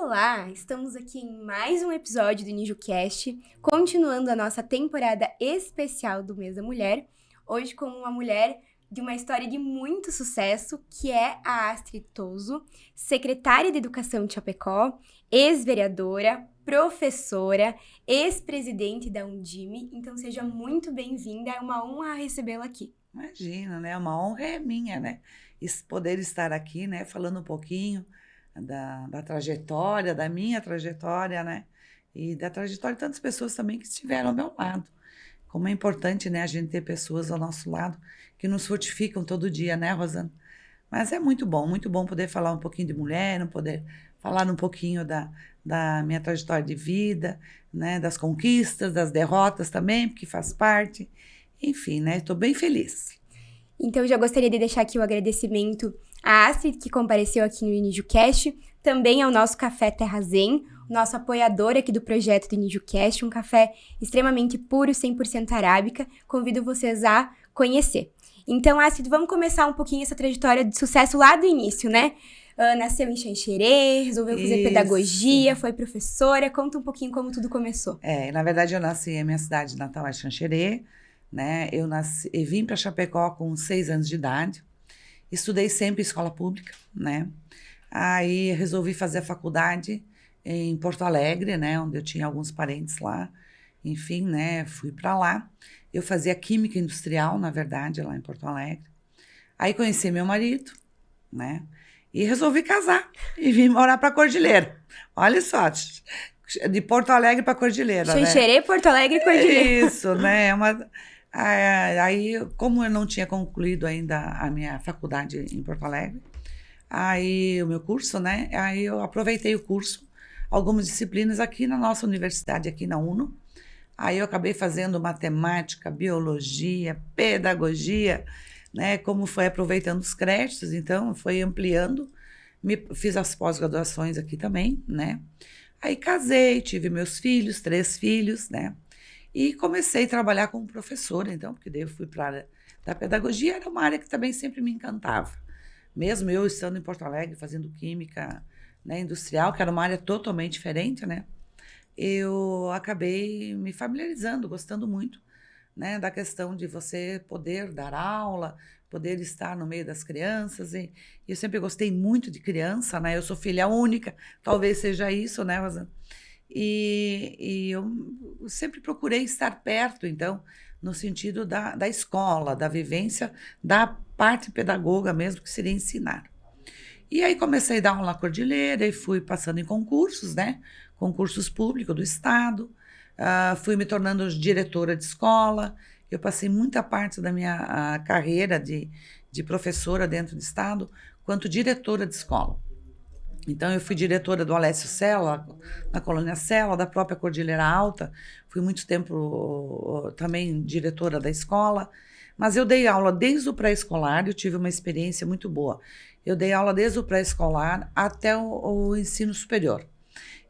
Olá, estamos aqui em mais um episódio do NijuCast, continuando a nossa temporada especial do Mês da Mulher, hoje com uma mulher de uma história de muito sucesso, que é a Astrid Toso, secretária de Educação de Chapecó, ex-vereadora, professora, ex-presidente da Undime. Então seja muito bem-vinda, é uma honra recebê-la aqui. Imagina, né? Uma honra é minha, né? Poder estar aqui, né? Falando um pouquinho da trajetória, da minha trajetória, né? E da trajetória de tantas pessoas também que estiveram ao meu lado. Como é importante, né? A gente ter pessoas ao nosso lado que nos fortificam todo dia, né, Rosana? Mas é muito bom poder falar um pouquinho de mulher, poder falar um pouquinho da minha trajetória de vida, né? Das conquistas, das derrotas também, porque faz parte. Enfim, né? Estou bem feliz. Então, eu já gostaria de deixar aqui o agradecimento à Astrid, que compareceu aqui no NijuCast, também ao nosso Café Terra Zen, nosso apoiador aqui do projeto do NijuCast, um café extremamente puro, 100% arábica. Convido vocês a conhecer. Então, Astrid, vamos começar um pouquinho essa trajetória de sucesso lá do início, né? Nasceu em Xanxerê, resolveu fazer pedagogia, foi professora. Conta um pouquinho como tudo começou. Na verdade, eu nasci, a minha cidade natal é Xanxerê, né? Eu vim para Chapecó com 6 anos de idade, estudei sempre em escola pública, né? Aí resolvi fazer a faculdade em Porto Alegre, né? Onde eu tinha alguns parentes lá, enfim, né? Fui para lá. Eu fazia química industrial, na verdade, lá em Porto Alegre. Aí conheci meu marido, né? E resolvi casar e vim morar para Cordilheira. Olha só, de Porto Alegre para Cordilheira, né? Xanxerê, Porto Alegre e Cordilheira. Isso, né? Aí, como eu não tinha concluído ainda a minha faculdade em Porto Alegre, aí o meu curso, né? Aí eu aproveitei o curso, algumas disciplinas aqui na nossa universidade, aqui na UNO. Aí eu acabei fazendo matemática, biologia, pedagogia, né? Como foi aproveitando os créditos, então foi ampliando. Fiz as pós-graduações aqui também, né? Aí casei, tive meus filhos, 3 filhos, né? E comecei a trabalhar como professora, então, porque daí eu fui para a área da pedagogia, era uma área que também sempre me encantava. Mesmo eu estando em Porto Alegre, fazendo química, né, industrial, que era uma área totalmente diferente, né? Eu acabei me familiarizando, gostando muito, né, da questão de você poder dar aula, poder estar no meio das crianças. E eu sempre gostei muito de criança, né? Eu sou filha única, talvez seja isso, né, Rosana? E eu sempre procurei estar perto, então, no sentido da escola, da vivência, da parte pedagoga mesmo, que seria ensinar. E aí comecei a dar aula na Cordilheira e fui passando em concursos, né? Concursos públicos do Estado. Fui me tornando diretora de escola. Eu passei muita parte da minha carreira de professora dentro do Estado, quanto diretora de escola. Então, eu fui diretora do Alessio Sela, na Colônia Sela, da própria Cordilheira Alta. Fui muito tempo também diretora da escola. Mas eu dei aula desde o pré-escolar, eu tive uma experiência muito boa. Eu dei aula desde o pré-escolar até o ensino superior.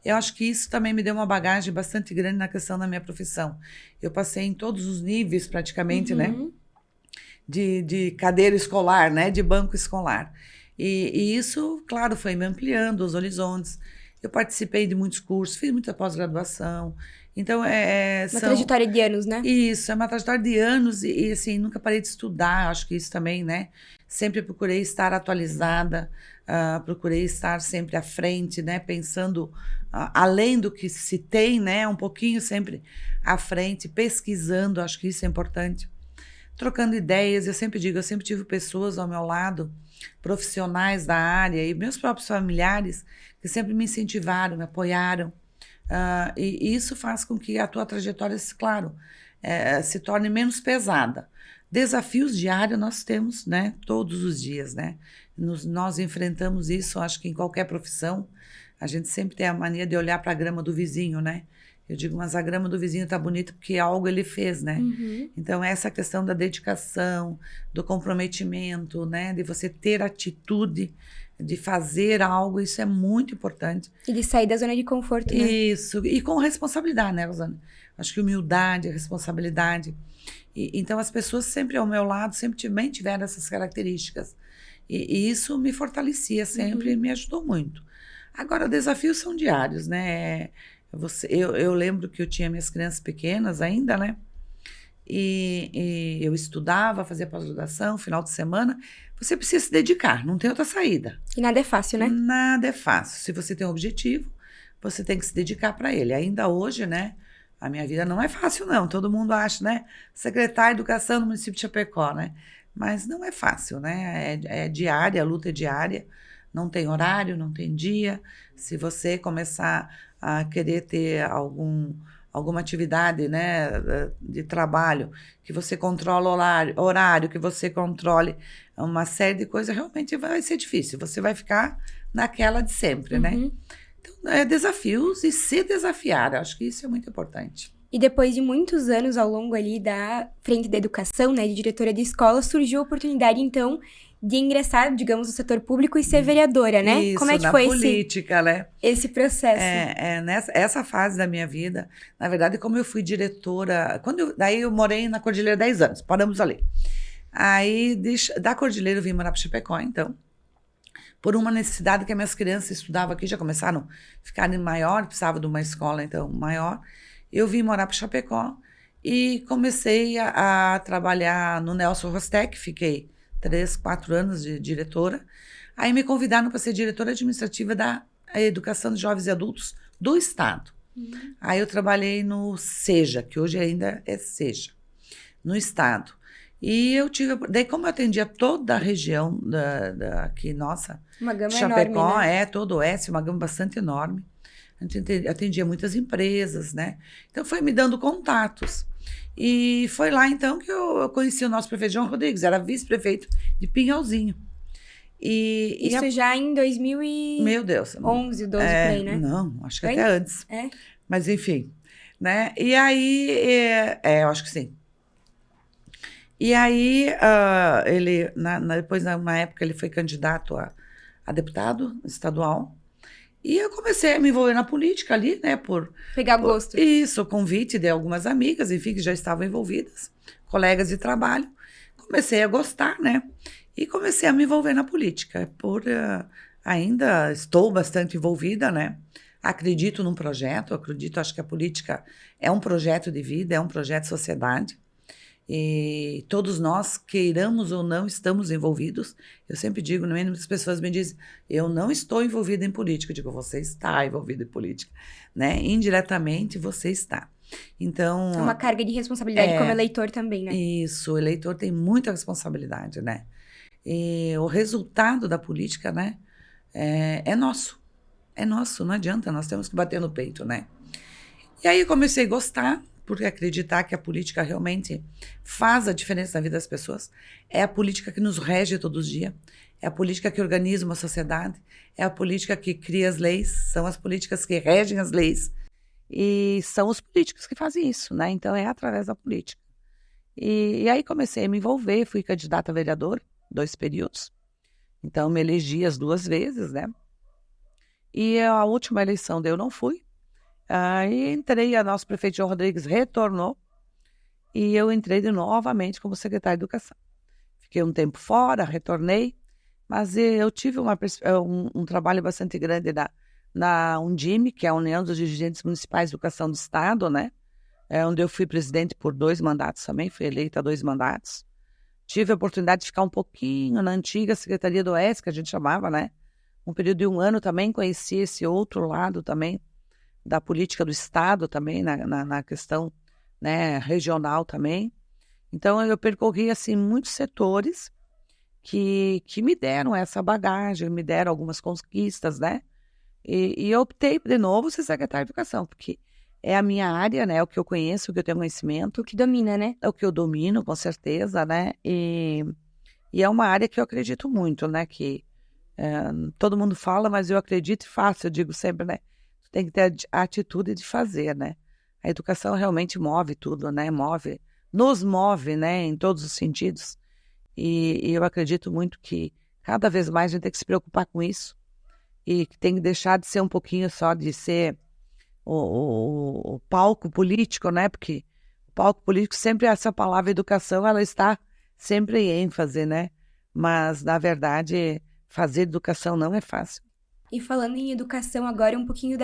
Eu acho que isso também me deu uma bagagem bastante grande na questão da minha profissão. Eu passei em todos os níveis, praticamente, né? De cadeira escolar, né? De banco escolar. E isso, claro, foi me ampliando os horizontes. Eu participei de muitos cursos, fiz muita pós-graduação. Então, Uma trajetória de anos, né? Isso, é uma trajetória de anos e assim, nunca parei de estudar, acho que isso também, né? Sempre procurei estar atualizada, procurei estar sempre à frente, né? Pensando além do que se tem, né? Um pouquinho sempre à frente, pesquisando, acho que isso é importante. Trocando ideias, eu sempre digo, eu sempre tive pessoas ao meu lado, profissionais da área e meus próprios familiares que sempre me incentivaram, me apoiaram. E isso faz com que a tua trajetória, claro, se torne menos pesada. Desafios diários nós temos, né, todos os dias, né? Nós enfrentamos isso, acho que em qualquer profissão, a gente sempre tem a mania de olhar para a grama do vizinho, né? Eu digo, mas a grama do vizinho está bonita porque algo ele fez, né? Então, essa questão da dedicação, do comprometimento, né? De você ter atitude, de fazer algo, isso é muito importante. E de sair da zona de conforto, né? Isso, e com responsabilidade, né, Rosana? Acho que humildade, responsabilidade. Então, as pessoas sempre ao meu lado, sempre também tiveram essas características. E isso me fortalecia sempre e me ajudou muito. Agora, desafios são diários, né? Eu lembro que eu tinha minhas crianças pequenas ainda, né? E eu estudava, fazia pós-graduação, final de semana. Você precisa se dedicar, não tem outra saída. E nada é fácil, né? Nada é fácil. Se você tem um objetivo, você tem que se dedicar para ele. Ainda hoje, né? A minha vida não é fácil, não. Todo mundo acha, né? Secretária de Educação no município de Chapecó, né? Mas não é fácil, né? É diária, a luta é diária. Não tem horário, não tem dia. Se você começar a querer ter alguma atividade, né, de trabalho, que você controla horário, que você controle uma série de coisas, realmente vai ser difícil. Você vai ficar naquela de sempre, né? Então, desafios e se desafiar. Acho que isso é muito importante. E depois de muitos anos ao longo ali da frente da educação, né, de diretora de escola, surgiu a oportunidade, então, de ingressar, digamos, no setor público e ser vereadora, né? Isso, como é que na foi política, né? esse processo? Essa fase da minha vida, na verdade, como eu fui diretora, daí eu morei na Cordilheira 10 anos, paramos ali. Aí, da Cordilheira eu vim morar para Chapecó, então, por uma necessidade que as minhas crianças estudavam aqui, já começaram a ficar maior, precisava de uma escola, então, maior. Eu vim morar para Chapecó e comecei a trabalhar no Nelson Rostec, fiquei 3, 4 anos de diretora. Aí me convidaram para ser diretora administrativa da Educação de Jovens e Adultos do Estado. Aí eu trabalhei no SEJA, que hoje ainda é SEJA, no Estado. E eu tive... Daí, como eu atendia toda a região aqui, nossa... Uma gama Chapecó, enorme, né? todo o oeste, uma gama bastante enorme. A gente atendia muitas empresas, né? Então, foi me dando contatos. E foi lá, então, que eu conheci o nosso prefeito João Rodrigues, era vice-prefeito de Pinhalzinho. Isso já em 2011, Meu Deus. 12 por aí, né? Não, acho que Foi? até antes. É? Mas, enfim, né? E aí, eu acho que sim. E aí, ele, depois, numa época, ele foi candidato a deputado estadual. E eu comecei a me envolver na política ali, né? Pegar gosto. Isso, convite de algumas amigas, enfim, que já estavam envolvidas, colegas de trabalho. Comecei a gostar, né? E comecei a me envolver na política. Ainda estou bastante envolvida, né? Acredito num projeto, acho que a política é um projeto de vida, é um projeto de sociedade. E todos nós, queiramos ou não, estamos envolvidos. Eu sempre digo, no mínimo, as pessoas me dizem, eu não estou envolvida em política. Eu digo, você está envolvido em política, né? Indiretamente, você está. Então... É uma carga de responsabilidade como eleitor também, né? Isso, o eleitor tem muita responsabilidade, né? E o resultado da política, né, é nosso. É nosso, não adianta, nós temos que bater no peito, né? E aí eu comecei a gostar, porque acreditar que a política realmente faz a diferença na vida das pessoas. É a política que nos rege todos os dias, é a política que organiza uma sociedade, é a política que cria as leis, são as políticas que regem as leis, e são os políticos que fazem isso, né? Então é através da política. E aí comecei a me envolver, fui candidata a vereador, 2 períodos, então me elegi as 2 vezes, né? E a última eleição eu não fui. Aí entrei, a nosso prefeito João Rodrigues retornou e eu entrei novamente como secretária de Educação. Fiquei um tempo fora, retornei, mas eu tive um trabalho bastante grande na Undime, que é a União dos Dirigentes Municipais de Educação do Estado, né? Onde eu fui presidente por 2 mandatos também, fui eleita 2 mandatos. Tive a oportunidade de ficar um pouquinho na antiga Secretaria do Oeste, que a gente chamava, né? Um período de 1 ano também, conheci esse outro lado também, da política do Estado também, na questão, né, regional também. Então, eu percorri, assim, muitos setores que me deram essa bagagem, me deram algumas conquistas, né? E eu optei, de novo, ser secretária de Educação, porque é a minha área, né? É o que eu conheço, o que eu tenho conhecimento. O que domina, né? É o que eu domino, com certeza, né? E é uma área que eu acredito muito, né? Que todo mundo fala, mas eu acredito e faço, eu digo sempre, né? Tem que ter a atitude de fazer, né? A educação realmente move tudo, né? Nos move, né? Em todos os sentidos. E eu acredito muito que cada vez mais a gente tem que se preocupar com isso e que tem que deixar de ser um pouquinho só de ser o palco político, né? Porque o palco político sempre, essa palavra educação, ela está sempre em ênfase, né? Mas, na verdade, fazer educação não é fácil. E falando em educação agora, um pouquinho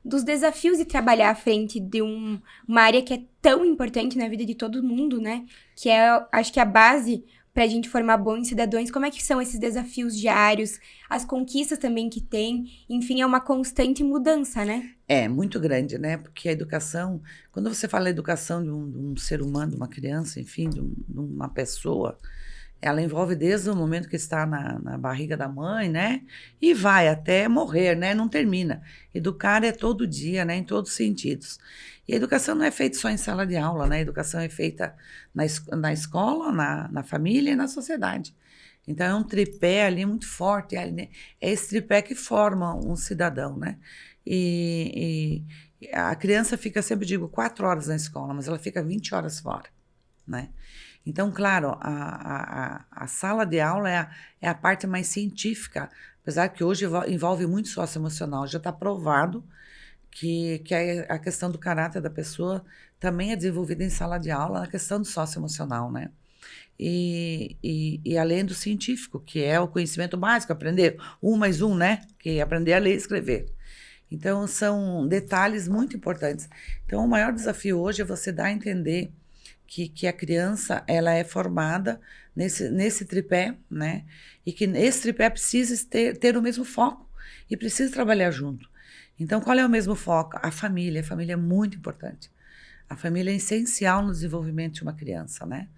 dos desafios de trabalhar à frente de uma área que é tão importante na vida de todo mundo, né? Que é, acho que a base para a gente formar bons cidadãos. Como é que são esses desafios diários, as conquistas também que tem? Enfim, é uma constante mudança, né? É muito grande, né? Porque a educação, quando você fala educação de um ser humano, de uma criança, enfim, de uma pessoa, ela envolve desde o momento que está na barriga da mãe, né? E vai até morrer, né? Não termina. Educar é todo dia, né? Em todos os sentidos. E a educação não é feita só em sala de aula, né? A educação é feita na escola, na família e na sociedade. Então, é um tripé ali muito forte. É esse tripé que forma um cidadão, né? E a criança fica, sempre digo, 4 horas na escola, mas ela fica 20 horas fora, né? Então, claro, a sala de aula é a parte mais científica, apesar que hoje envolve muito socioemocional. Já está provado que a questão do caráter da pessoa também é desenvolvida em sala de aula, na questão do socioemocional, né? E além do científico, que é o conhecimento básico, aprender 1 mais 1, né? Que é aprender a ler e escrever. Então, são detalhes muito importantes. Então, o maior desafio hoje é você dar a entender que a criança ela é formada nesse tripé, né? E que esse tripé precisa ter o mesmo foco e precisa trabalhar junto. Então, qual é o mesmo foco? A família. A família é muito importante. A família é essencial no desenvolvimento de uma criança, né?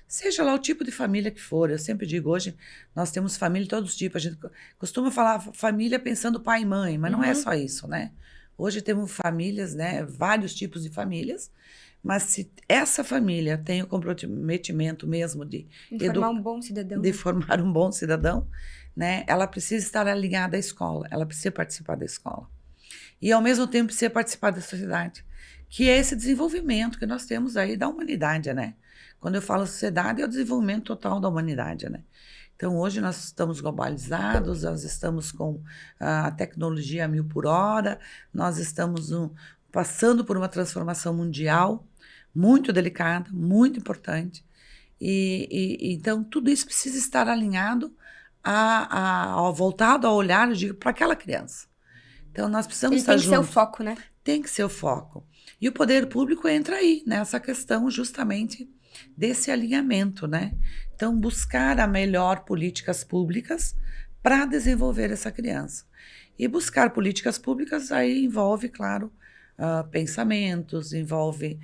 Seja lá o tipo de família que for. Eu sempre digo, hoje nós temos família de todos os tipos. A gente costuma falar família pensando pai e mãe, mas não é só isso, né? Hoje temos famílias, né? Vários tipos de famílias. Mas se essa família tem o comprometimento mesmo de formar um bom cidadão, de formar um bom cidadão, né? Ela precisa estar alinhada à escola, ela precisa participar da escola. E, ao mesmo tempo, precisa participar da sociedade, que é esse desenvolvimento que nós temos aí da humanidade, né? Quando eu falo sociedade, é o desenvolvimento total da humanidade, né? Então, hoje nós estamos globalizados, nós estamos com a tecnologia a 1000 por hora, nós estamos passando por uma transformação mundial muito delicada, muito importante. Então, tudo isso precisa estar alinhado, voltado ao olhar, eu digo, para aquela criança. Então, nós precisamos estar juntos. Tem que ser o foco, né? Tem que ser o foco. E o poder público entra aí, nessa questão justamente desse alinhamento, né? Então, buscar a melhor políticas públicas para desenvolver essa criança. E buscar políticas públicas aí envolve, claro, pensamentos, envolve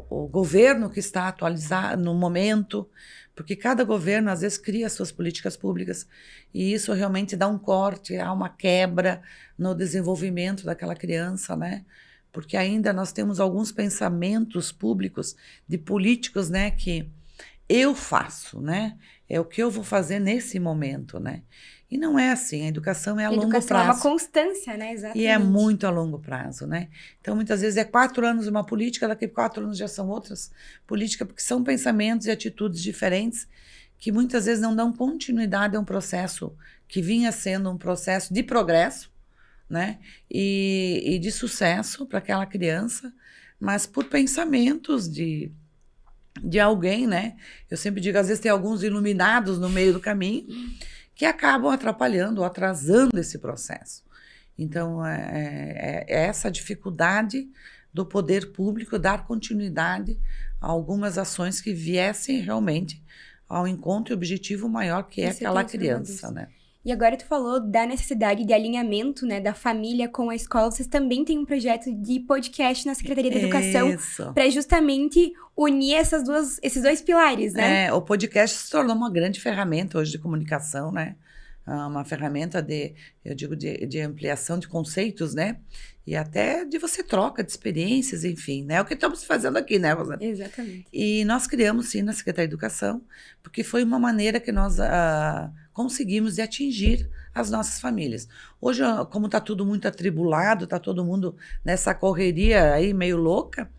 o governo que está atualizado no momento, porque cada governo, às vezes, cria suas políticas públicas e isso realmente dá um corte, há uma quebra no desenvolvimento daquela criança, né? Porque ainda nós temos alguns pensamentos públicos de políticos, né, que eu faço, né? É o que eu vou fazer nesse momento, né? E não é assim, a educação é a longo prazo. É uma constância, né? Exatamente. E é muito a longo prazo, né? Então, muitas vezes é 4 anos uma política, daqui a 4 anos já são outras políticas, porque são pensamentos e atitudes diferentes que muitas vezes não dão continuidade a um processo que vinha sendo um processo de progresso, né? E de sucesso para aquela criança, mas por pensamentos de alguém, né? Eu sempre digo, às vezes tem alguns iluminados no meio do caminho que acabam atrapalhando ou atrasando esse processo. Então, é essa dificuldade do poder público dar continuidade a algumas ações que viessem realmente ao encontro e objetivo maior que é aquela criança, né? E agora tu falou da necessidade de alinhamento, né, da família com a escola. Vocês também têm um projeto de podcast na Secretaria da Educação para justamente unir esses dois pilares, né? O podcast se tornou uma grande ferramenta hoje de comunicação, né? Uma ferramenta eu digo, de ampliação de conceitos, né? E até de você troca de experiências, enfim, né? É o que estamos fazendo aqui, né, Rosana? Exatamente. E nós criamos, sim, na Secretaria de Educação, porque foi uma maneira que nós conseguimos de atingir as nossas famílias. Hoje, como está tudo muito atribulado, está todo mundo nessa correria aí meio louca,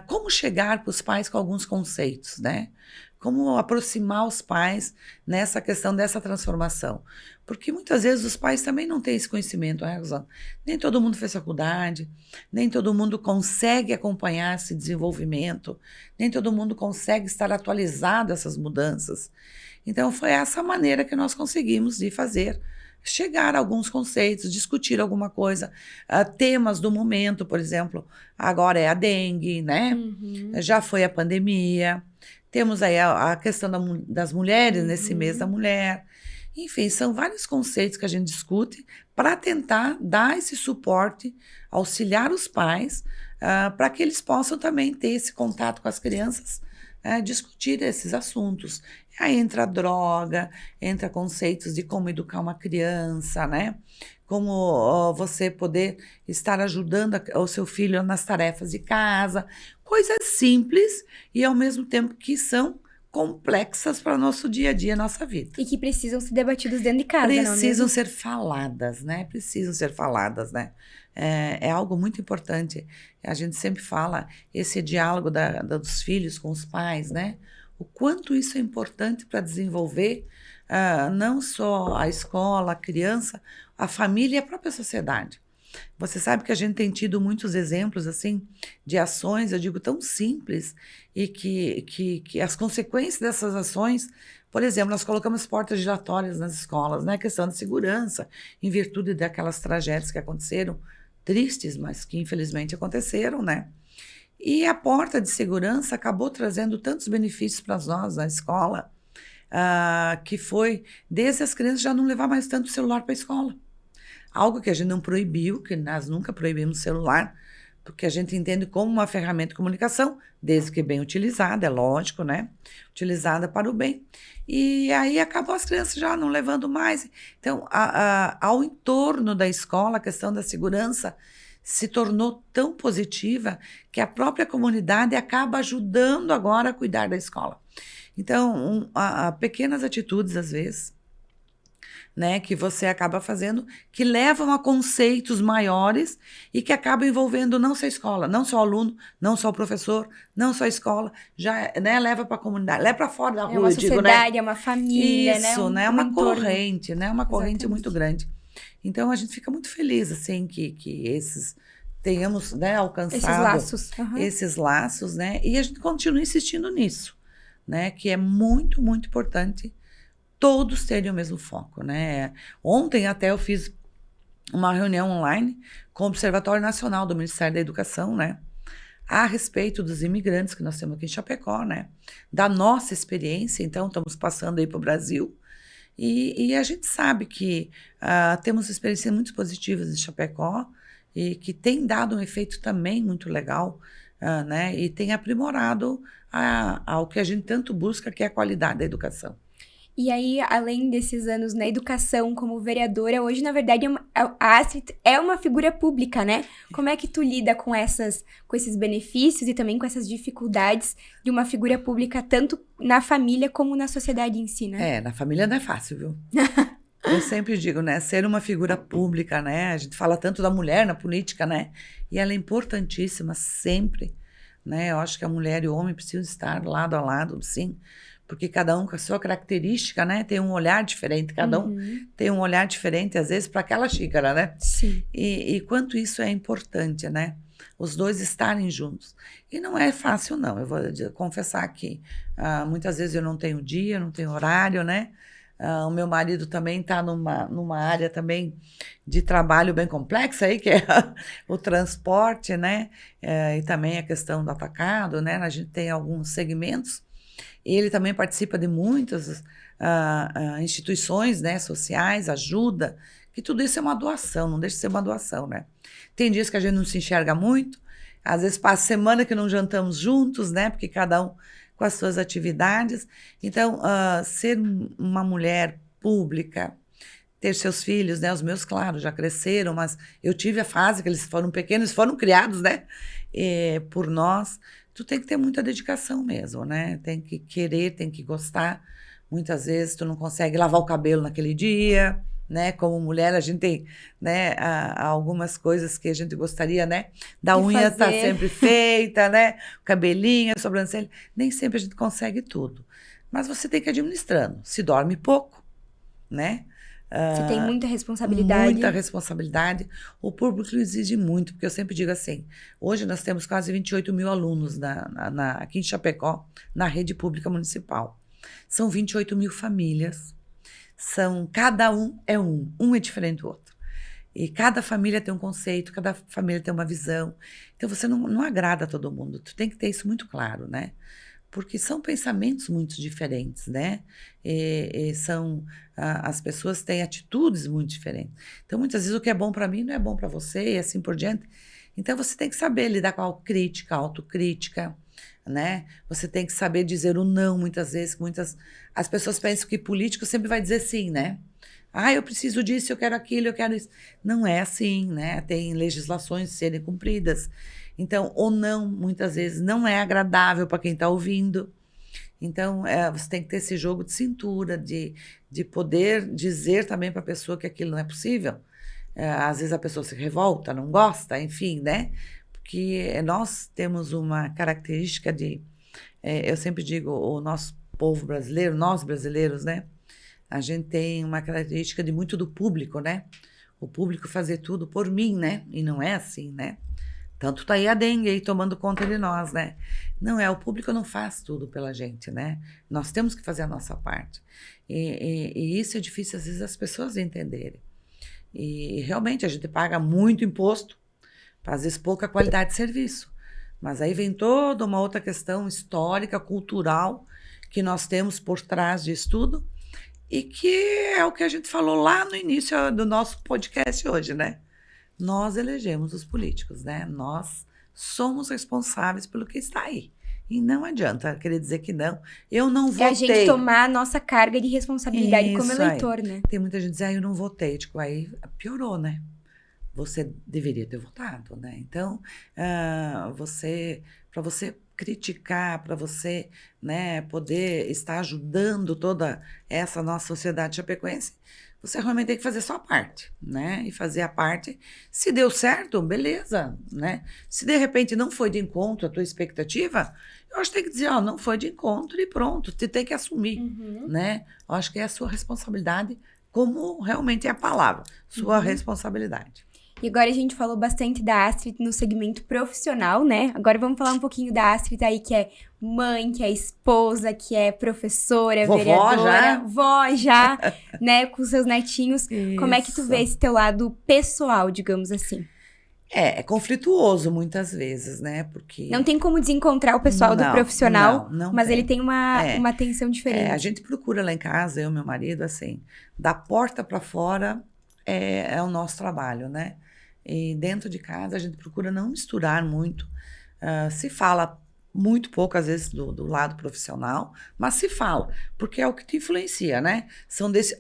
como chegar para os pais com alguns conceitos, né? Como aproximar os pais nessa questão dessa transformação. Porque muitas vezes os pais também não têm esse conhecimento, né, Rosana? Nem todo mundo fez faculdade, nem todo mundo consegue acompanhar esse desenvolvimento, nem todo mundo consegue estar atualizado a essas mudanças. Então, foi essa maneira que nós conseguimos de fazer chegar a alguns conceitos, discutir alguma coisa, temas do momento, por exemplo, agora é a dengue, né? Já foi a pandemia, temos aí a questão das mulheres nesse mês da mulher. Enfim, são vários conceitos que a gente discute para tentar dar esse suporte, auxiliar os pais, para que eles possam também ter esse contato com as crianças, discutir esses assuntos. Aí entra a droga, entra conceitos de como educar uma criança, né? Como você poder estar ajudando o seu filho nas tarefas de casa. Coisas simples e, ao mesmo tempo, que são complexas para o nosso dia a dia, nossa vida. E que precisam ser debatidas dentro de casa, não é mesmo? Precisam ser faladas, né? Precisam ser faladas, né? É algo muito importante. A gente sempre fala esse diálogo dos filhos com os pais, né? O quanto isso é importante para desenvolver não só a escola, a criança, a família e a própria sociedade. Você sabe que a gente tem tido muitos exemplos, assim, de ações, eu digo, tão simples, e que as consequências dessas ações, por exemplo, nós colocamos portas giratórias nas escolas, né? A questão da segurança, em virtude daquelas tragédias que aconteceram, tristes, mas que infelizmente aconteceram, né? E a porta de segurança acabou trazendo tantos benefícios para nós na escola, que foi, desde as crianças já não levar mais tanto o celular para a escola. Algo que a gente não proibiu, que nós nunca proibimos celular, porque a gente entende como uma ferramenta de comunicação, desde que bem utilizada, é lógico, né? Utilizada para o bem. E aí acabou as crianças já não levando mais. Então, ao entorno da escola, a questão da segurança se tornou tão positiva que a própria comunidade acaba ajudando agora a cuidar da escola. Então, pequenas atitudes, às vezes, né, que você acaba fazendo, que levam a conceitos maiores e que acabam envolvendo não só a escola, não só o aluno, não só o professor, não só a escola, já, né, leva para a comunidade, leva para fora da rua, é uma sociedade, né? É uma família, Isso, né? É uma entorno. corrente, né? Uma corrente Exatamente. muito grande. Então, a gente fica muito feliz, assim, que tenhamos, né, alcançado esses laços, né? E a gente continua insistindo nisso, né? Que é muito, muito importante todos terem o mesmo foco, né? Ontem até eu fiz uma reunião online com o Observatório Nacional do Ministério da Educação, né? A respeito dos imigrantes que nós temos aqui em Chapecó, né? Da nossa experiência, então estamos passando aí para o Brasil. E a gente sabe que temos experiências muito positivas em Chapecó e que tem dado um efeito também muito legal, né? E tem aprimorado ao que a gente tanto busca, que é a qualidade da educação. E aí, além desses anos na educação como vereadora, hoje, na verdade, a Astrid é uma figura pública, né? Como é que tu lida com esses benefícios e também com essas dificuldades de uma figura pública, tanto na família como na sociedade em si, né? Na família não é fácil, viu? Eu sempre digo, né? Ser uma figura pública, né? A gente fala tanto da mulher na política, né? E ela é importantíssima sempre, né? Eu acho que a mulher e o homem precisam estar lado a lado, sim. Porque cada um com a sua característica, né? Tem um olhar diferente, cada um tem um olhar diferente, às vezes, para aquela xícara, né? Sim. E quanto isso é importante, né? Os dois estarem juntos. E não é fácil, não. Eu vou confessar que muitas vezes eu não tenho dia, não tenho horário, né? O meu marido também está numa área também de trabalho bem complexa aí, que é o transporte, né? E também a questão do atacado, né? A gente tem alguns segmentos. Ele também participa de muitas instituições, né, sociais, ajuda, que tudo isso é uma doação, não deixa de ser uma doação, né? Tem dias que a gente não se enxerga muito, às vezes passa semana que não jantamos juntos, né, porque cada um com as suas atividades. Então, ser uma mulher pública, ter seus filhos, né, os meus, claro, já cresceram, mas eu tive a fase que eles foram pequenos, foram criados, né, por nós. Tu tem que ter muita dedicação mesmo, né? Tem que querer, tem que gostar. Muitas vezes tu não consegue lavar o cabelo naquele dia, né? Como mulher, a gente tem, né, algumas coisas que a gente gostaria, né? Da unha tá sempre feita, né? O cabelinho, a sobrancelha. Nem sempre a gente consegue tudo. Mas você tem que ir administrando. Se dorme pouco, né? Você tem muita responsabilidade. Muita responsabilidade. O público exige muito, porque eu sempre digo assim, hoje nós temos quase 28 mil alunos aqui em Chapecó, na rede pública municipal. São 28 mil famílias, cada um é um é diferente do outro. E cada família tem um conceito, cada família tem uma visão. Então, você não agrada a todo mundo. Tu tem que ter isso muito claro, né? Porque são pensamentos muito diferentes, né? As pessoas têm atitudes muito diferentes. Então, muitas vezes, o que é bom para mim não é bom para você e assim por diante. Então, você tem que saber lidar com a crítica, a autocrítica, né? Você tem que saber dizer o não, muitas vezes. As pessoas pensam que político sempre vai dizer sim, né? Eu preciso disso, eu quero aquilo, eu quero isso. Não é assim, né? Tem legislações a serem cumpridas. Então, o não, muitas vezes, não é agradável para quem está ouvindo. Então, você tem que ter esse jogo de cintura, de poder dizer também para a pessoa que aquilo não é possível. Às vezes a pessoa se revolta, não gosta, enfim, né? Porque nós temos uma característica eu sempre digo, o nosso povo brasileiro, nós brasileiros, né? A gente tem uma característica de muito do público, né? O público fazer tudo por mim, né? E não é assim, né? Tanto tá aí a dengue aí tomando conta de nós, né? Não é, o público não faz tudo pela gente, né? Nós temos que fazer a nossa parte. E isso é difícil, às vezes, as pessoas entenderem. E realmente a gente paga muito imposto, às vezes pouca qualidade de serviço. Mas aí vem toda uma outra questão histórica, cultural, que nós temos por trás disso tudo. E que é o que a gente falou lá no início do nosso podcast hoje, né? Nós elegemos os políticos, né? Nós somos responsáveis pelo que está aí. E não adianta querer dizer que não. Eu não votei. É a gente tomar a nossa carga de responsabilidade como eleitor, aí, né? Tem muita gente que diz, eu não votei. Tipo, aí piorou, né? Você deveria ter votado, né? Então, para você criticar, para você, né, poder estar ajudando toda essa nossa sociedade chapecoense, você realmente tem que fazer a sua parte, né? E fazer a parte. Se deu certo, beleza, né? Se de repente não foi de encontro a tua expectativa, eu acho que tem que dizer, não foi de encontro e pronto, você tem que assumir, né? Eu acho que é a sua responsabilidade, como realmente é a palavra, sua responsabilidade. E agora a gente falou bastante da Astrid no segmento profissional, né? Agora vamos falar um pouquinho da Astrid aí, que é mãe, que é esposa, que é professora, vereadora. Vó já, né? Com seus netinhos. Isso. Como é que tu vê esse teu lado pessoal, digamos assim? É conflituoso muitas vezes, né? Porque... Não tem como desencontrar o pessoal do profissional, não mas tem. Ele tem uma atenção diferente. A gente procura lá em casa, eu e meu marido, assim, da porta para fora é o nosso trabalho, né? E dentro de casa a gente procura não misturar muito. Se fala muito pouco, às vezes, do lado profissional, mas se fala, porque é o que te influencia, né?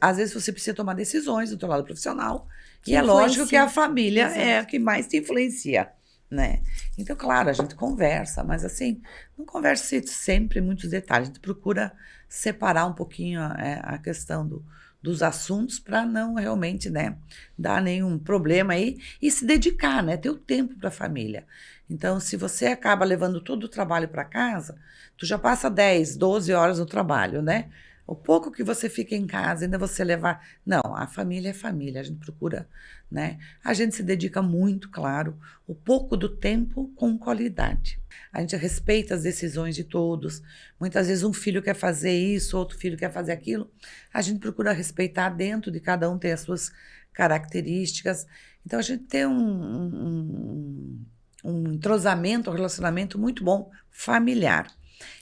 Às vezes você precisa tomar decisões do teu lado profissional, e é lógico que a família é a que mais te influencia, né? Então, claro, a gente conversa, mas assim, não conversa sempre muitos detalhes, a gente procura separar um pouquinho a questão dos assuntos para não realmente, né, dar nenhum problema aí e se dedicar, né, ter o tempo para a família. Então, se você acaba levando todo o trabalho para casa, tu já passa 10, 12 horas no trabalho, né? O pouco que você fica em casa, ainda você levar... Não, a família é família, a gente procura, né? A gente se dedica muito, claro, o pouco do tempo com qualidade. A gente respeita as decisões de todos. Muitas vezes um filho quer fazer isso, outro filho quer fazer aquilo. A gente procura respeitar dentro de cada um, tem as suas características. Então, a gente tem um entrosamento, um relacionamento muito bom, familiar.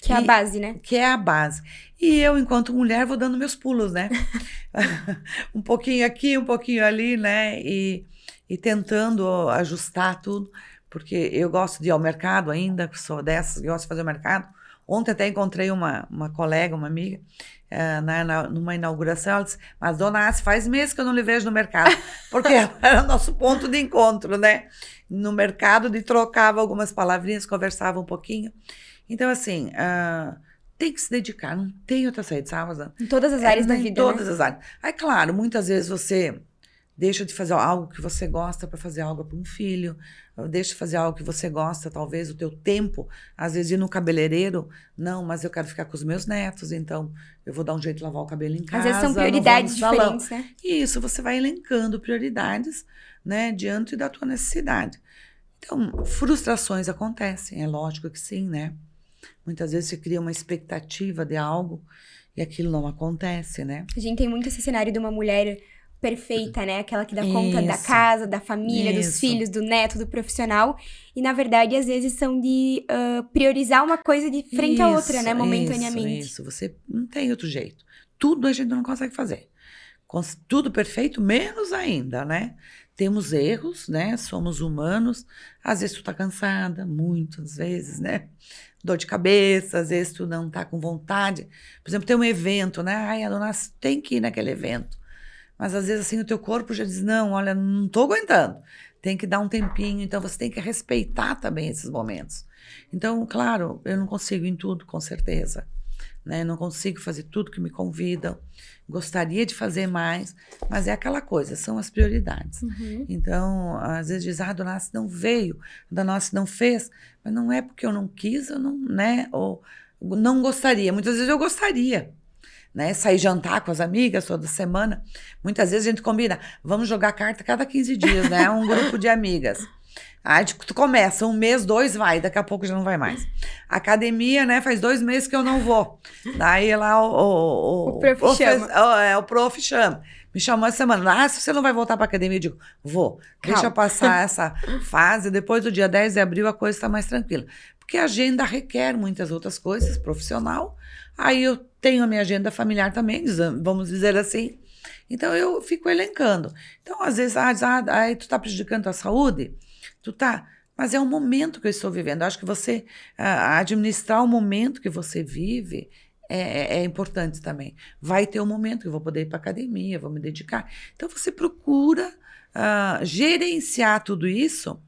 Que é a base, né? Que é a base. E eu, enquanto mulher, vou dando meus pulos, né? Um pouquinho aqui, um pouquinho ali, né? E tentando ajustar tudo, porque eu gosto de ir ao mercado ainda, sou dessas, gosto de fazer o mercado. Ontem até encontrei uma colega, uma amiga, numa inauguração, ela disse, mas dona Assi, faz meses que eu não lhe vejo no mercado, porque era o nosso ponto de encontro, né? No mercado, trocava algumas palavrinhas, conversava um pouquinho. Então, assim, tem que se dedicar, não tem outra saída, sabe? Em todas as áreas da vida, em todas as áreas. Aí, claro, muitas vezes você deixa de fazer algo que você gosta para fazer algo para um filho, deixa de fazer algo que você gosta, talvez o teu tempo, às vezes ir no cabeleireiro, não, mas eu quero ficar com os meus netos, então eu vou dar um jeito de lavar o cabelo em casa. Às vezes são prioridades diferentes, né? Isso, você vai elencando prioridades, né, diante da tua necessidade. Então, frustrações acontecem, é lógico que sim, né? Muitas vezes você cria uma expectativa de algo e aquilo não acontece, né? A gente tem muito esse cenário de uma mulher perfeita, né? Aquela que dá conta da Isso. casa, da família, dos Isso. filhos, do neto, do profissional. E, na verdade, às vezes são de priorizar uma coisa de frente à outra, né? Momentaneamente. Isso. Você não tem outro jeito. Tudo a gente não consegue fazer. Tudo perfeito, menos ainda, né? Temos erros, né? Somos humanos. Às vezes tu tá cansada, muitas vezes, né? Dor de cabeça, às vezes tu não tá com vontade. Por exemplo, tem um evento, né? Ai, a dona tem que ir naquele evento. Mas às vezes assim o teu corpo já diz, não, olha, não tô aguentando. Tem que dar um tempinho, então você tem que respeitar também esses momentos. Então, claro, eu não consigo em tudo, com certeza. Né? Não consigo fazer tudo que me convidam. Gostaria de fazer mais, mas é aquela coisa, são as prioridades. Então, às vezes diz, a dona não veio, a dona não fez, mas não é porque eu não quis, eu não, né? Ou não gostaria. Muitas vezes eu gostaria. Né, sair jantar com as amigas toda semana. Muitas vezes a gente combina, vamos jogar carta cada 15 dias, né? Um grupo de amigas. Aí tu começa, 1 mês, 2 vai, daqui a pouco já não vai mais. Academia, né? Faz 2 meses que eu não vou. Daí lá o prof chama. O prof chama. Me chamou essa semana. Ah, se você não vai voltar para academia, eu digo, vou. Deixa eu passar essa fase, depois do dia 10 de abril a coisa está mais tranquila. Porque a agenda requer muitas outras coisas, profissional. Aí eu tenho a minha agenda familiar também, vamos dizer assim. Então, eu fico elencando. Então, às vezes, aí tu está prejudicando a saúde? Tu tá. Mas é um momento que eu estou vivendo. Eu acho que você administrar o momento que você vive é importante também. Vai ter um momento que eu vou poder ir para a academia, vou me dedicar. Então, você procura gerenciar tudo isso.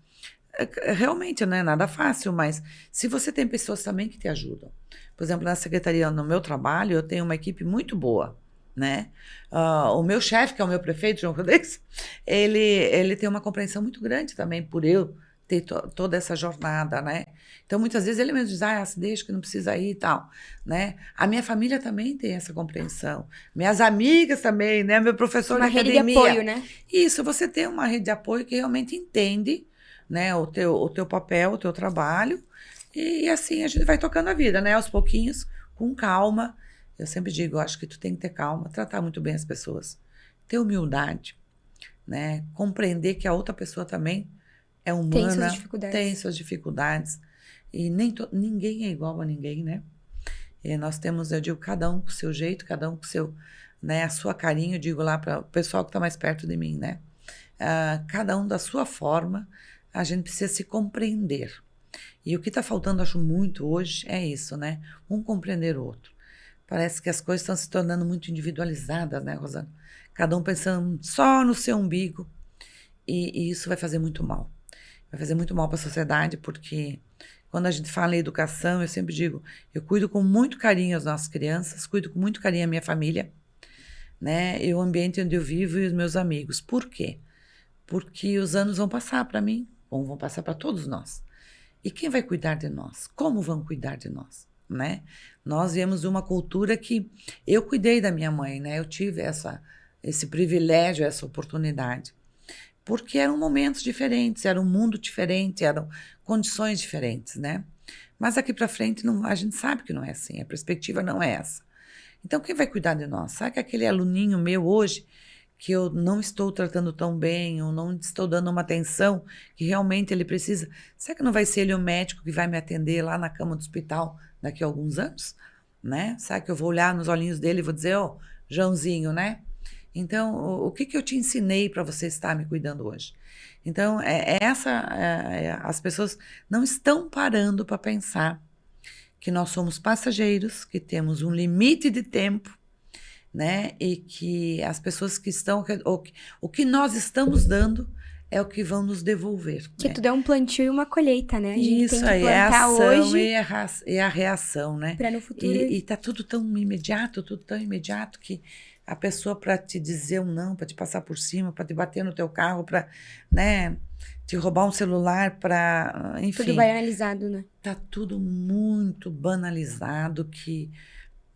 Realmente não é nada fácil, mas se você tem pessoas também que te ajudam. Por exemplo, na secretaria, no meu trabalho, eu tenho uma equipe muito boa, né? O meu chefe, que é o meu prefeito, João Rodrigues, ele tem uma compreensão muito grande também por eu ter toda essa jornada, né? Então, muitas vezes ele mesmo diz, se deixa que não precisa ir e tal, né? A minha família também tem essa compreensão. Minhas amigas também, né? Meu professor de academia. Uma rede de apoio, né? Isso, você tem uma rede de apoio que realmente entende, né, o teu papel, o teu trabalho, e assim a gente vai tocando a vida, né, aos pouquinhos, com calma. Eu sempre digo, eu acho que tu tem que ter calma, tratar muito bem as pessoas, ter humildade, né, compreender que a outra pessoa também é humana, tem suas dificuldades, e ninguém é igual a ninguém, né, e nós temos, eu digo, cada um com o seu jeito, cada um com o seu, né, a sua carinho, eu digo lá para o pessoal que está mais perto de mim, né, cada um da sua forma. A gente precisa se compreender. E o que está faltando, acho muito hoje, é isso, né? Um compreender o outro. Parece que as coisas estão se tornando muito individualizadas, né, Rosana? Cada um pensando só no seu umbigo. E isso vai fazer muito mal. Vai fazer muito mal para a sociedade, porque quando a gente fala em educação, eu sempre digo, eu cuido com muito carinho as nossas crianças, cuido com muito carinho a minha família, né? E o ambiente onde eu vivo e os meus amigos. Por quê? Porque os anos vão passar para mim, vão passar para todos nós. E quem vai cuidar de nós? Como vão cuidar de nós? Né? Nós viemos de uma cultura que eu cuidei da minha mãe, né? Eu tive esse privilégio, essa oportunidade. Porque eram momentos diferentes, era um mundo diferente, eram condições diferentes, né? Mas aqui para frente a gente sabe que não é assim, a perspectiva não é essa. Então quem vai cuidar de nós? Sabe que aquele aluninho meu hoje, que eu não estou tratando tão bem, ou não estou dando uma atenção que realmente ele precisa, será que não vai ser ele o médico que vai me atender lá na cama do hospital daqui a alguns anos? Né? Será que eu vou olhar nos olhinhos dele e vou dizer, Joãozinho, né? Então, o que eu te ensinei para você estar me cuidando hoje? Então, as pessoas não estão parando para pensar que nós somos passageiros, que temos um limite de tempo, né? E que as pessoas que estão... O que nós estamos dando é o que vão nos devolver. Que tudo é um plantio e uma colheita, né? A gente Isso tem que aí, plantar é a ação hoje e a reação, né? Para no futuro... E tá tudo tão imediato que a pessoa, para te dizer um não, para te passar por cima, para te bater no teu carro, para, né, te roubar um celular, para, enfim... Tudo banalizado, né? Tá tudo muito banalizado que...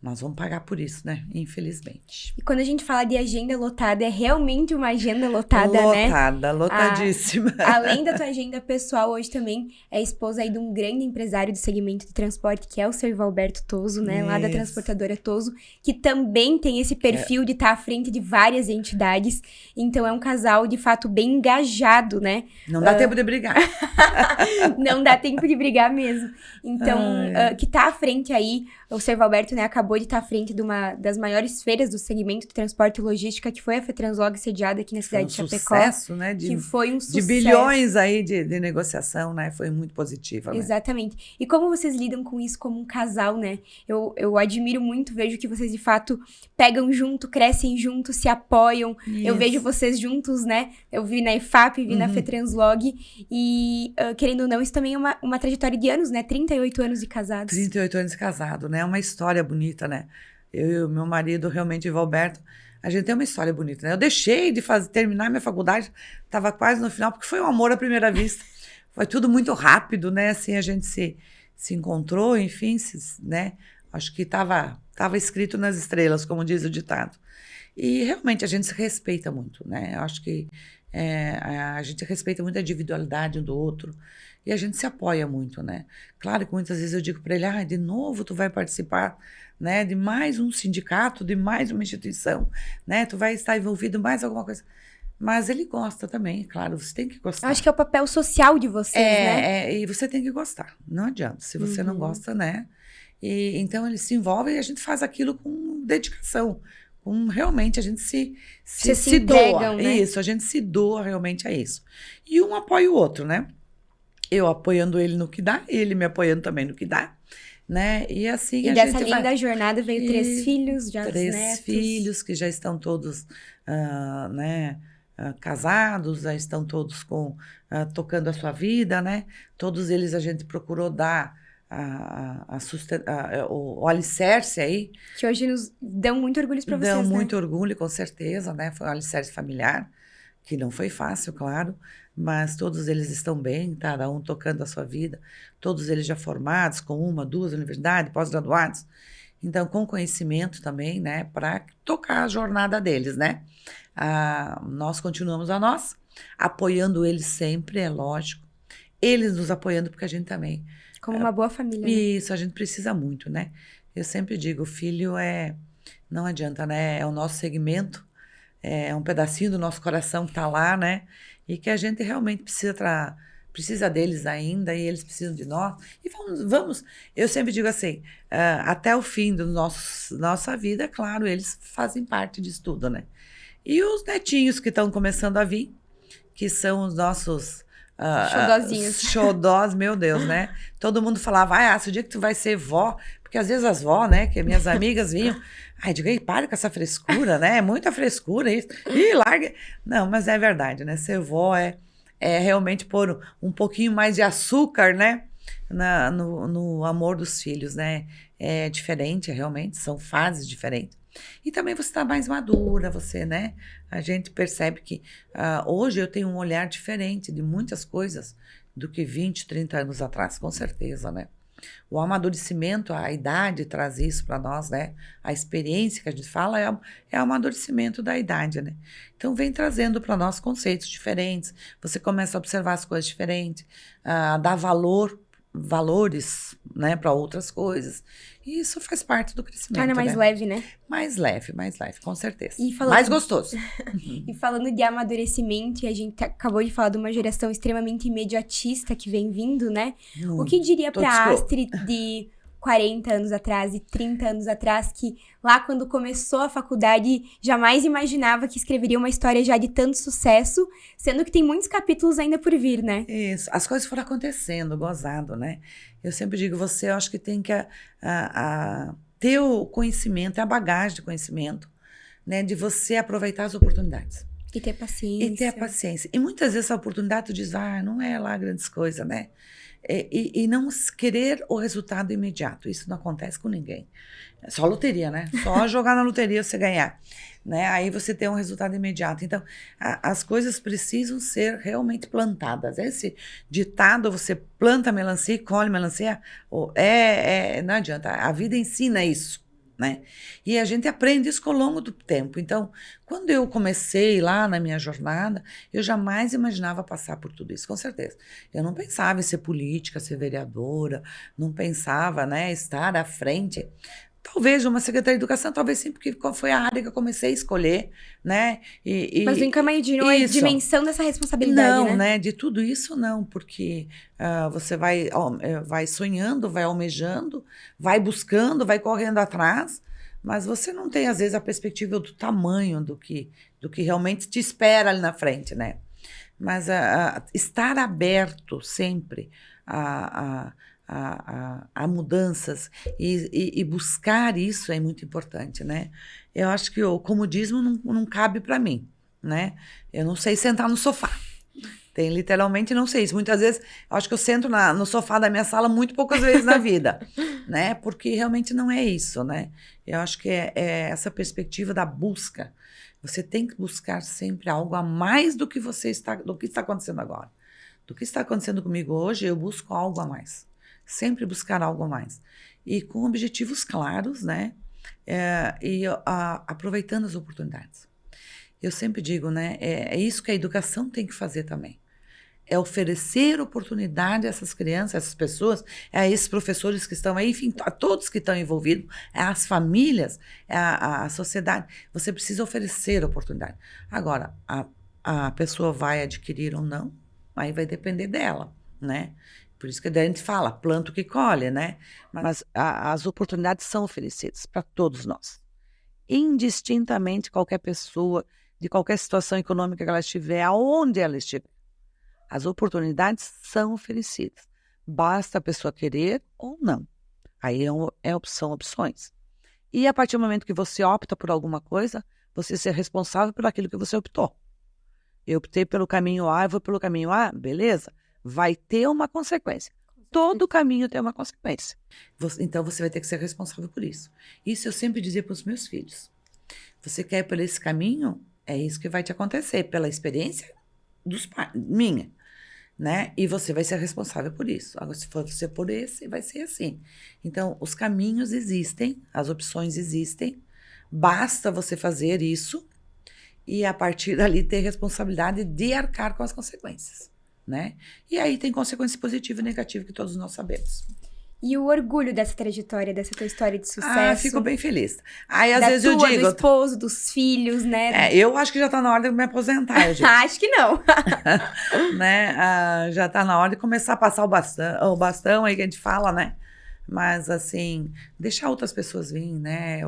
nós vamos pagar por isso, né? Infelizmente. E quando a gente fala de agenda lotada, é realmente uma agenda lotada, né? Lotada, lotadíssima. Além da tua agenda pessoal, hoje também é esposa aí de um grande empresário do segmento de transporte, que é o Sr. Valberto Toso, né? Lá da transportadora Toso, que também tem esse perfil de estar à frente de várias entidades. Então, é um casal, de fato, bem engajado, né? Não dá tempo de brigar. Não dá tempo de brigar mesmo. Então, que tá à frente aí, o Sr. Valberto, né, acabou de estar à frente de uma das maiores feiras do segmento de transporte e logística, que foi a FETranslog, sediada aqui na cidade de Chapecó. Sucesso, né? Que foi um sucesso. De bilhões aí de negociação, né? Foi muito positiva, né? Exatamente. E como vocês lidam com isso como um casal, né? Eu admiro muito, vejo que vocês, de fato, pegam junto, crescem junto, se apoiam. Isso. Eu vejo vocês juntos, né? Eu vi na EFAP, vi na FETranslog. E, querendo ou não, isso também é uma trajetória de anos, né? 38 anos de casados. 38 anos de casado, né? É uma história bonita, né? Eu e o meu marido, realmente, o Valberto, a gente tem uma história bonita, né? Eu deixei de terminar minha faculdade, estava quase no final, porque foi um amor à primeira vista. Foi tudo muito rápido, né? Assim, a gente se encontrou, enfim, né? Acho que estava escrito nas estrelas, como diz o ditado. E, realmente, a gente se respeita muito, né? Eu acho que a gente respeita muito a individualidade um do outro. E a gente se apoia muito, né? Claro que muitas vezes eu digo para ele, de novo tu vai participar, né, de mais um sindicato, de mais uma instituição, né? Tu vai estar envolvido em mais alguma coisa. Mas ele gosta também, claro, você tem que gostar. Eu acho que é o papel social de vocês, né? E você tem que gostar, não adianta. Se você não gosta, né? E, então ele se envolve e a gente faz aquilo com dedicação. Realmente a gente se entregam, doa. Né? Isso, a gente se doa realmente a isso. E um apoia o outro, né? Eu apoiando ele no que dá, ele me apoiando também no que dá, né? E assim e a dessa gente linda jornada veio 3 filhos, já 3 netos. filhos que já estão todos, né, casados, já estão todos tocando a sua vida, né? Todos eles a gente procurou dar o alicerce aí. Que hoje nos dão muito orgulho para vocês, Dão né? muito orgulho, com certeza, né? Foi um alicerce familiar, que não foi fácil, claro, mas todos eles estão bem, cada um tocando a sua vida, todos eles já formados, com 1, 2 universidades, pós-graduados, então com conhecimento também, né, para tocar a jornada deles, né. Nós continuamos a nós, apoiando eles sempre, é lógico, eles nos apoiando porque a gente também... Como uma boa família, né? Isso, a gente precisa muito, né. Eu sempre digo, o filho não adianta, né, é o nosso segmento, é um pedacinho do nosso coração que está lá, né? E que a gente realmente precisa deles ainda, e eles precisam de nós. E vamos. Eu sempre digo assim, até o fim da nossa vida, claro, eles fazem parte disso tudo, né? E os netinhos que estão começando a vir, que são os nossos... Xodózinhos. Xodós, meu Deus, né? Todo mundo falava, o dia que tu vai ser vó, porque às vezes as vó, né, que minhas amigas vinham, digo, para com essa frescura, né? É muita frescura isso. Larga. Não, mas é verdade, né? Ser vó é realmente pôr um pouquinho mais de açúcar, né? No amor dos filhos, né? É diferente, realmente, são fases diferentes. E também você está mais madura, né? A gente percebe que hoje eu tenho um olhar diferente de muitas coisas do que 20, 30 anos atrás, com certeza, né? O amadurecimento, a idade traz isso para nós, né? A experiência que a gente fala é o amadurecimento da idade, né? Então, vem trazendo para nós conceitos diferentes. Você começa a observar as coisas diferentes, a dar valores, né, para outras coisas. E isso faz parte do crescimento, Torna mais né? leve, né? Mais leve, com certeza. E mais gostoso. E falando de amadurecimento, e a gente acabou de falar de uma geração extremamente imediatista que vem vindo, né? O que diria pra Astrid de 40 anos atrás e 30 anos atrás, que lá quando começou a faculdade jamais imaginava que escreveria uma história já de tanto sucesso, sendo que tem muitos capítulos ainda por vir, né? Isso, as coisas foram acontecendo, gozado, né? Eu sempre digo, eu acho que tem que ter o conhecimento, a bagagem de conhecimento, né? De você aproveitar as oportunidades. E ter paciência. E ter a paciência. E muitas vezes a oportunidade tu diz, não é lá grandes coisas, né? E não querer o resultado imediato. Isso não acontece com ninguém. É só loteria, né? Só jogar na loteria você ganhar. Né? Aí você tem um resultado imediato. Então, as coisas precisam ser realmente plantadas. Esse ditado, você planta melancia e colhe melancia, não adianta. A vida ensina isso. né? E a gente aprende isso ao longo do tempo. Então, quando eu comecei lá na minha jornada, eu jamais imaginava passar por tudo isso, com certeza. Eu não pensava em ser política, ser vereadora, não pensava, né, estar à frente. Talvez uma secretaria de educação, talvez sim, porque foi a área que eu comecei a escolher, né? Mas nunca imaginou a dimensão dessa responsabilidade, não, né? De tudo isso, não, porque você vai sonhando, vai almejando, vai buscando, vai correndo atrás, mas você não tem, às vezes, a perspectiva do tamanho do que realmente te espera ali na frente, né? Mas estar aberto sempre a mudanças e buscar isso é muito importante, né? Eu acho que o comodismo não cabe para mim, né? Eu não sei sentar no sofá. Literalmente não sei isso. Muitas vezes, eu acho que eu sento no sofá da minha sala muito poucas vezes na vida, né? Porque realmente não é isso, né? Eu acho que é essa perspectiva da busca. Você tem que buscar sempre algo a mais do que do que está acontecendo agora. Do que está acontecendo comigo hoje, eu busco algo a mais. Sempre buscar algo a mais. E com objetivos claros, né? Aproveitando as oportunidades. Eu sempre digo, né? É isso que a educação tem que fazer também. É oferecer oportunidade a essas crianças, a essas pessoas, a esses professores que estão aí, enfim, a todos que estão envolvidos, às famílias, à sociedade. Você precisa oferecer oportunidade. Agora, a pessoa vai adquirir ou não, aí vai depender dela, né? Por isso que a gente fala, planta o que colhe, né? Mas as oportunidades são oferecidas para todos nós. Indistintamente qualquer pessoa, de qualquer situação econômica que ela estiver, aonde ela estiver. As oportunidades são oferecidas. Basta a pessoa querer ou não. Aí são opções. E a partir do momento que você opta por alguma coisa, você ser responsável por aquilo que você optou. Eu optei pelo caminho A, eu vou pelo caminho A, beleza? Vai ter uma consequência. Todo caminho tem uma consequência. Então, você vai ter que ser responsável por isso. Isso eu sempre dizia para os meus filhos. Você quer ir por esse caminho? É isso que vai te acontecer, pela experiência dos pais, minha, né? E você vai ser responsável por isso. Agora, se for você por esse, vai ser assim. Então, os caminhos existem, as opções existem, basta você fazer isso e, a partir dali, ter responsabilidade de arcar com as consequências, né? E aí tem consequências positivas e negativas que todos nós sabemos. E o orgulho dessa trajetória, dessa tua história de sucesso. Fico bem feliz. Aí, às vezes eu digo... do esposo, dos filhos, né? Eu acho que já está na hora de me aposentar, gente. Acho que não. Né? Já está na hora de começar a passar o bastão aí que a gente fala, né? Mas, assim, deixar outras pessoas virem, né?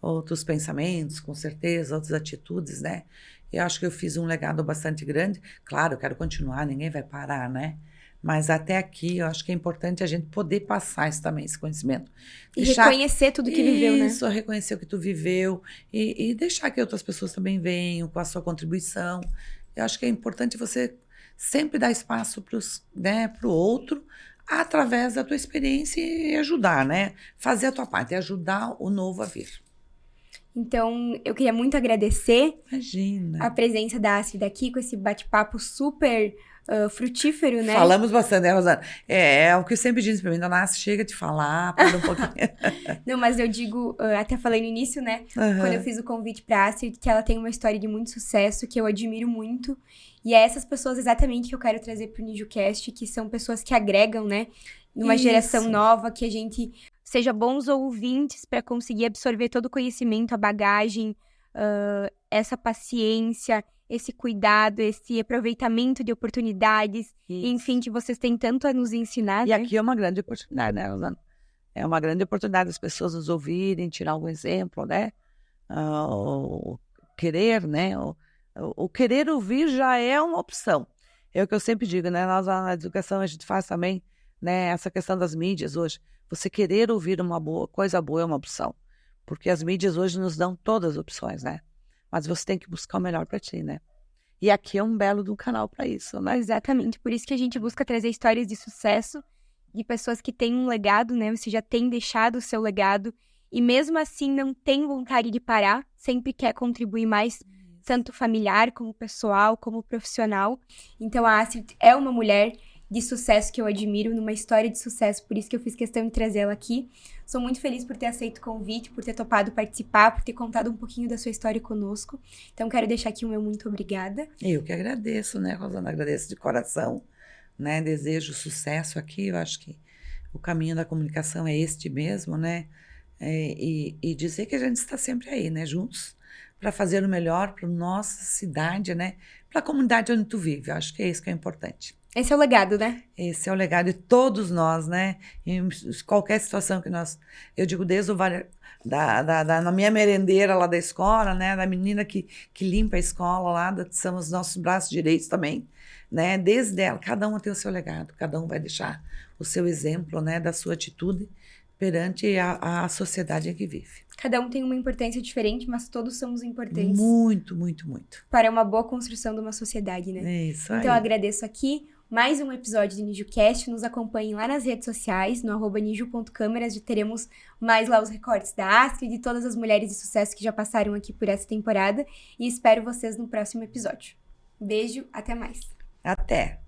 Outros pensamentos, com certeza, outras atitudes, né? Eu acho que eu fiz um legado bastante grande. Claro, eu quero continuar, ninguém vai parar, né? Mas até aqui, eu acho que é importante a gente poder passar esse conhecimento. E reconhecer tudo que viveu, né? Isso, reconhecer o que tu viveu. E deixar que outras pessoas também venham com a sua contribuição. Eu acho que é importante você sempre dar espaço pro outro, através da tua experiência e ajudar, né? Fazer a tua parte, ajudar o novo a vir. Então, eu queria muito agradecer Imagina. A presença da Astrid aqui, com esse bate-papo super frutífero, né? Falamos bastante, né, Rosana? É o que eu sempre diz pra mim, dona Astrid, chega de falar, para um pouquinho. Não, mas eu digo, até falei no início, né? Uhum. Quando eu fiz o convite pra Astrid, que ela tem uma história de muito sucesso, que eu admiro muito. E é essas pessoas exatamente que eu quero trazer pro NijuCast, que são pessoas que agregam, né? Numa geração nova, que a gente seja bons ouvintes para conseguir absorver todo o conhecimento, a bagagem, essa paciência, esse cuidado, esse aproveitamento de oportunidades, enfim, que vocês têm tanto a nos ensinar. E aqui é uma grande oportunidade, né, Rosana? É uma grande oportunidade das pessoas nos ouvirem, tirar algum exemplo, né? O querer, né? O querer ouvir já é uma opção. É o que eu sempre digo, né? Nós, na educação, a gente faz também, né, essa questão das mídias hoje. Você querer ouvir coisa boa é uma opção. Porque as mídias hoje nos dão todas as opções, né? Mas você tem que buscar o melhor para ti, né? E aqui é um belo do canal para isso, né? Exatamente. Por isso que a gente busca trazer histórias de sucesso de pessoas que têm um legado, né? Você já tem deixado o seu legado e mesmo assim não tem vontade de parar, sempre quer contribuir mais, tanto familiar como pessoal, como profissional. Então a Astrid é uma mulher de sucesso que eu admiro, numa história de sucesso, por isso que eu fiz questão de trazê-la aqui. Sou muito feliz por ter aceito o convite, por ter topado participar, por ter contado um pouquinho da sua história conosco. Então, quero deixar aqui o meu muito obrigada. Eu que agradeço, né, Rosana? Agradeço de coração, né? Desejo sucesso aqui. Eu acho que o caminho da comunicação é este mesmo, né? E dizer que a gente está sempre aí, né? Juntos, para fazer o melhor para nossa cidade, né? Para a comunidade onde tu vive. Eu acho que é isso que é importante. Esse é o legado, né? Esse é o legado de todos nós, né? Em qualquer situação que nós... Eu digo desde o na minha merendeira lá da escola, né? Da menina que limpa a escola lá, são os nossos braços direitos também, né? Desde ela, cada um tem o seu legado, cada um vai deixar o seu exemplo, né? Da sua atitude perante a sociedade em que vive. Cada um tem uma importância diferente, mas todos somos importantes. Muito, muito, muito. Para uma boa construção de uma sociedade, né? É isso aí. Então, eu agradeço aqui mais um episódio do NijuCast. Nos acompanhem lá nas redes sociais, no @niju.câmeras. Já teremos mais lá os recortes da Astrid e de todas as mulheres de sucesso que já passaram aqui por essa temporada. E espero vocês no próximo episódio. Beijo, até mais. Até.